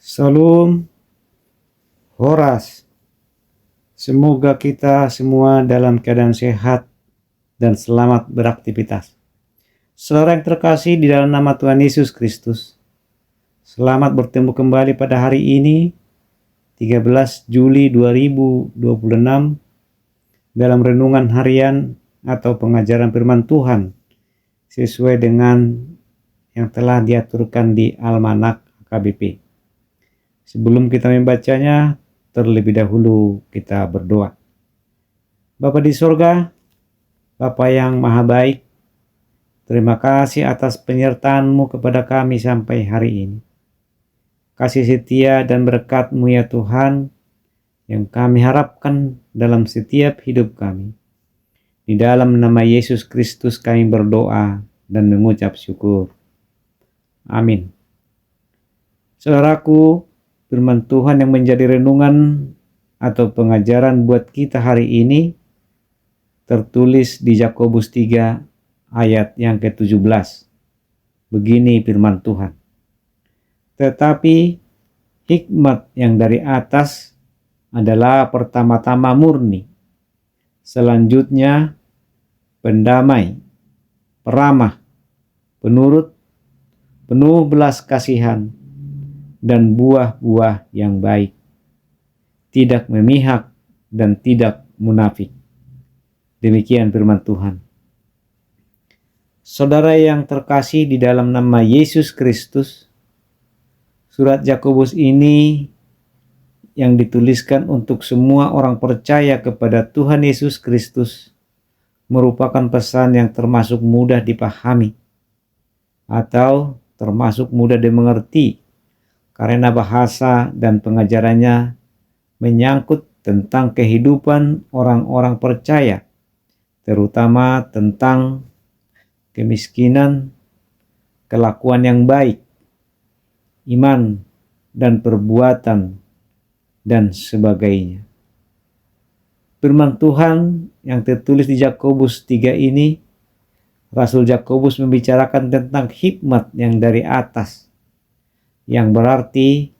Salam Horas. Semoga kita semua dalam keadaan sehat dan selamat beraktivitas. Saudara yang terkasih di dalam nama Tuhan Yesus Kristus, selamat bertemu kembali pada hari ini 13 Juli 2026 dalam renungan harian atau pengajaran firman Tuhan sesuai dengan yang telah diaturkan di Almanak KBP. Sebelum kita membacanya, terlebih dahulu kita berdoa. Bapa di sorga, Bapa yang maha baik, terima kasih atas penyertaan-Mu kepada kami sampai hari ini. Kasih setia dan berkat-Mu ya Tuhan, yang kami harapkan dalam setiap hidup kami. Di dalam nama Yesus Kristus kami berdoa dan mengucap syukur. Amin. Saudaraku, firman Tuhan yang menjadi renungan atau pengajaran buat kita hari ini tertulis di Yakobus 3 ayat yang ke-17. Begini firman Tuhan. Tetapi hikmat yang dari atas adalah pertama-tama murni, selanjutnya pendamai, peramah, penurut, penuh belas kasihan, dan buah-buah yang baik, tidak memihak dan tidak munafik. Demikian firman Tuhan. Saudara yang terkasih di dalam nama Yesus Kristus, surat Yakobus ini yang dituliskan untuk semua orang percaya kepada Tuhan Yesus Kristus merupakan pesan yang termasuk mudah dipahami atau termasuk mudah dimengerti, karena bahasa dan pengajarannya menyangkut tentang kehidupan orang-orang percaya, terutama tentang kemiskinan, kelakuan yang baik, iman dan perbuatan, dan sebagainya. Firman Tuhan yang tertulis di Yakobus 3 ini, Rasul Yakobus membicarakan tentang hikmat yang dari atas, yang berarti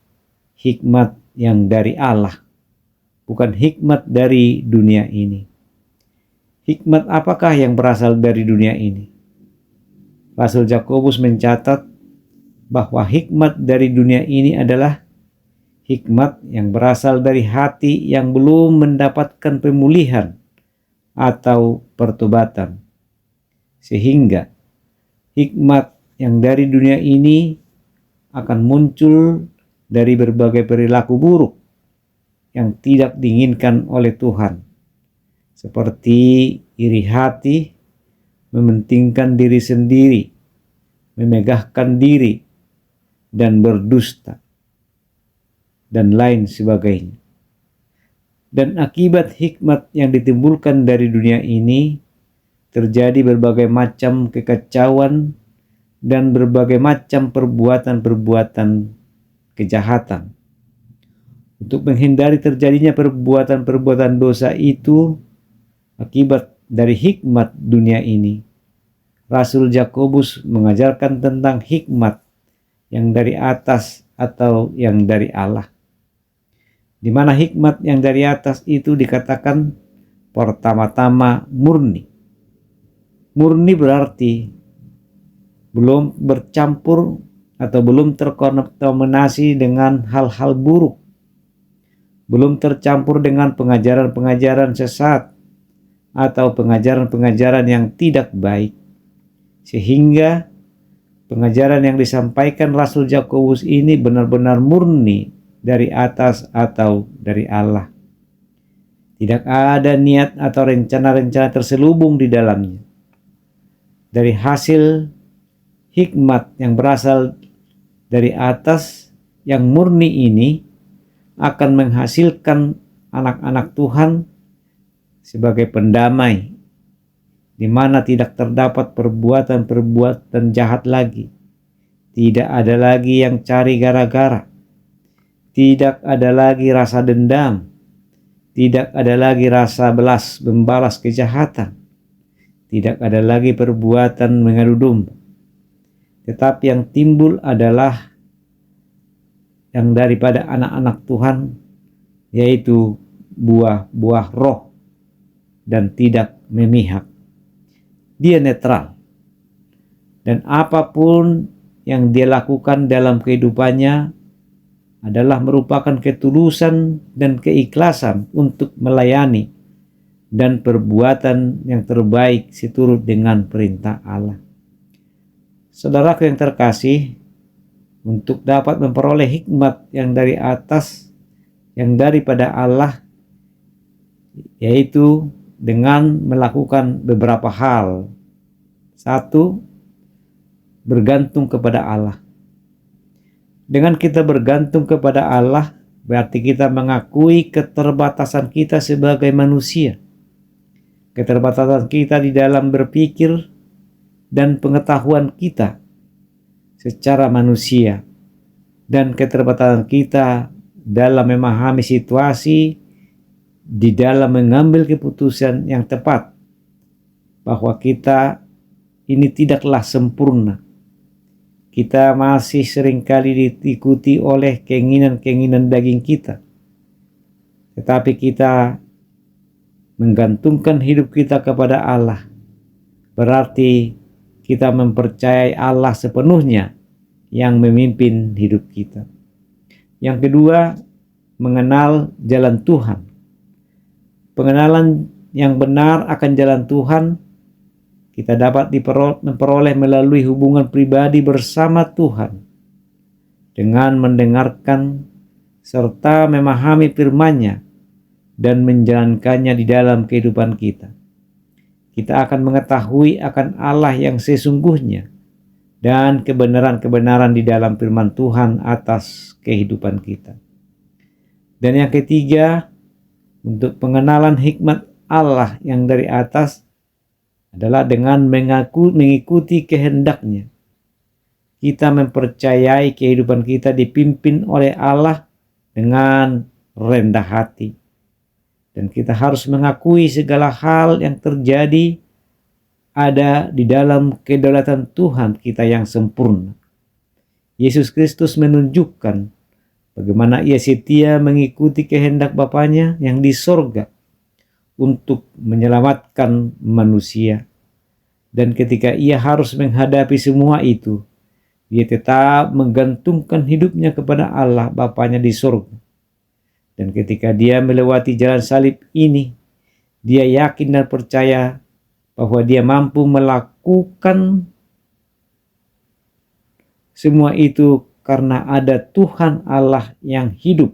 hikmat yang dari Allah, bukan hikmat dari dunia ini. Hikmat apakah yang berasal dari dunia ini? Rasul Yakobus mencatat bahwa hikmat dari dunia ini adalah hikmat yang berasal dari hati yang belum mendapatkan pemulihan atau pertobatan. Sehingga hikmat yang dari dunia ini akan muncul dari berbagai perilaku buruk yang tidak diinginkan oleh Tuhan, seperti iri hati, mementingkan diri sendiri, memegahkan diri, dan berdusta, dan lain sebagainya. Dan akibat hikmat yang ditimbulkan dari dunia ini, terjadi berbagai macam kekacauan dan berbagai macam perbuatan-perbuatan kejahatan. Untuk menghindari terjadinya perbuatan-perbuatan dosa itu akibat dari hikmat dunia ini, Rasul Yakobus mengajarkan tentang hikmat yang dari atas atau yang dari Allah. Di mana hikmat yang dari atas itu dikatakan pertama-tama murni. Murni berarti belum bercampur atau belum terkontaminasi dengan hal-hal buruk, belum tercampur dengan pengajaran-pengajaran sesat atau pengajaran-pengajaran yang tidak baik, sehingga pengajaran yang disampaikan Rasul Yakobus ini benar-benar murni dari atas atau dari Allah. Tidak ada niat atau rencana-rencana terselubung di dalamnya. Dari hasil hikmat yang berasal dari atas yang murni ini akan menghasilkan anak-anak Tuhan sebagai pendamai, di mana tidak terdapat perbuatan-perbuatan jahat lagi. Tidak ada lagi yang cari gara-gara. Tidak ada lagi rasa dendam. Tidak ada lagi rasa membalas kejahatan. Tidak ada lagi perbuatan mengadu domba. Tetapi yang timbul adalah yang daripada anak-anak Tuhan, yaitu buah-buah roh dan tidak memihak. Dia netral. Dan apapun yang dia lakukan dalam kehidupannya adalah merupakan ketulusan dan keikhlasan untuk melayani dan perbuatan yang terbaik seturut dengan perintah Allah. Saudaraku yang terkasih, untuk dapat memperoleh hikmat yang dari atas, yang daripada Allah, yaitu dengan melakukan beberapa hal. Satu, bergantung kepada Allah. Dengan kita bergantung kepada Allah, berarti kita mengakui keterbatasan kita sebagai manusia. Keterbatasan kita di dalam berpikir dan pengetahuan kita secara manusia. Dan keterbatasan kita dalam memahami situasi, di dalam mengambil keputusan yang tepat. Bahwa kita ini tidaklah sempurna. Kita masih seringkali diikuti oleh keinginan-keinginan daging kita. Tetapi kita menggantungkan hidup kita kepada Allah. Berarti kita mempercayai Allah sepenuhnya yang memimpin hidup kita. Yang kedua, mengenal jalan Tuhan. Pengenalan yang benar akan jalan Tuhan kita dapat memperoleh melalui hubungan pribadi bersama Tuhan dengan mendengarkan serta memahami firman-Nya dan menjalankannya di dalam kehidupan kita. Kita akan mengetahui akan Allah yang sesungguhnya dan kebenaran-kebenaran di dalam firman Tuhan atas kehidupan kita. Dan yang ketiga, untuk pengenalan hikmat Allah yang dari atas adalah dengan mengikuti kehendak-Nya. Kita mempercayai kehidupan kita dipimpin oleh Allah dengan rendah hati. Dan kita harus mengakui segala hal yang terjadi ada di dalam kedaulatan Tuhan kita yang sempurna. Yesus Kristus menunjukkan bagaimana Ia setia mengikuti kehendak Bapa-Nya yang di sorga untuk menyelamatkan manusia. Dan ketika Ia harus menghadapi semua itu, Dia tetap menggantungkan hidupnya kepada Allah Bapa-Nya di sorga. Dan ketika Dia melewati jalan salib ini, Dia yakin dan percaya bahwa Dia mampu melakukan semua itu karena ada Tuhan Allah yang hidup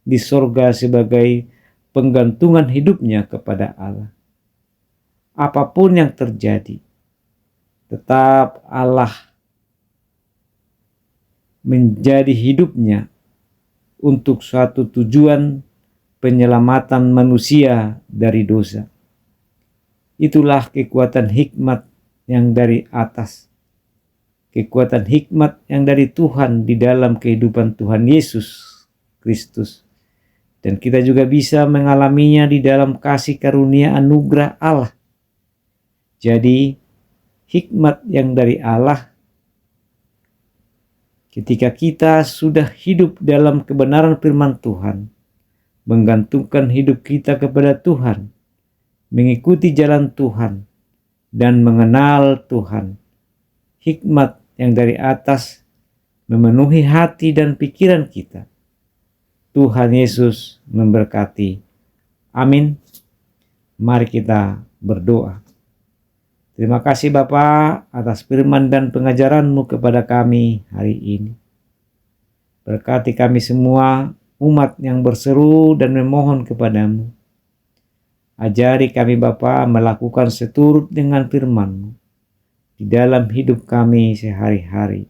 di sorga sebagai penggantungan hidupnya kepada Allah. Apapun yang terjadi, tetap Allah menjadi hidupnya untuk suatu tujuan penyelamatan manusia dari dosa. Itulah kekuatan hikmat yang dari atas. Kekuatan hikmat yang dari Tuhan di dalam kehidupan Tuhan Yesus Kristus. Dan kita juga bisa mengalaminya di dalam kasih karunia anugerah Allah. Jadi hikmat yang dari Allah, ketika kita sudah hidup dalam kebenaran firman Tuhan, menggantungkan hidup kita kepada Tuhan, mengikuti jalan Tuhan, dan mengenal Tuhan, hikmat yang dari atas memenuhi hati dan pikiran kita. Tuhan Yesus memberkati. Amin. Mari kita berdoa. Terima kasih Bapa atas firman dan pengajaran-Mu kepada kami hari ini. Berkati kami semua umat yang berseru dan memohon kepada-Mu. Ajari kami Bapa melakukan seturut dengan firman-Mu di dalam hidup kami sehari-hari.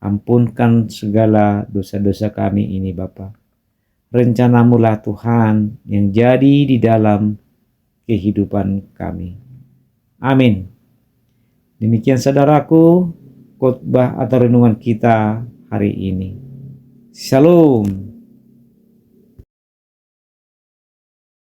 Ampunkan segala dosa-dosa kami ini Bapa. Rencana-Mu-lah Tuhan yang jadi di dalam kehidupan kami. Amin. Demikian saudaraku, khotbah atau renungan kita hari ini. Shalom.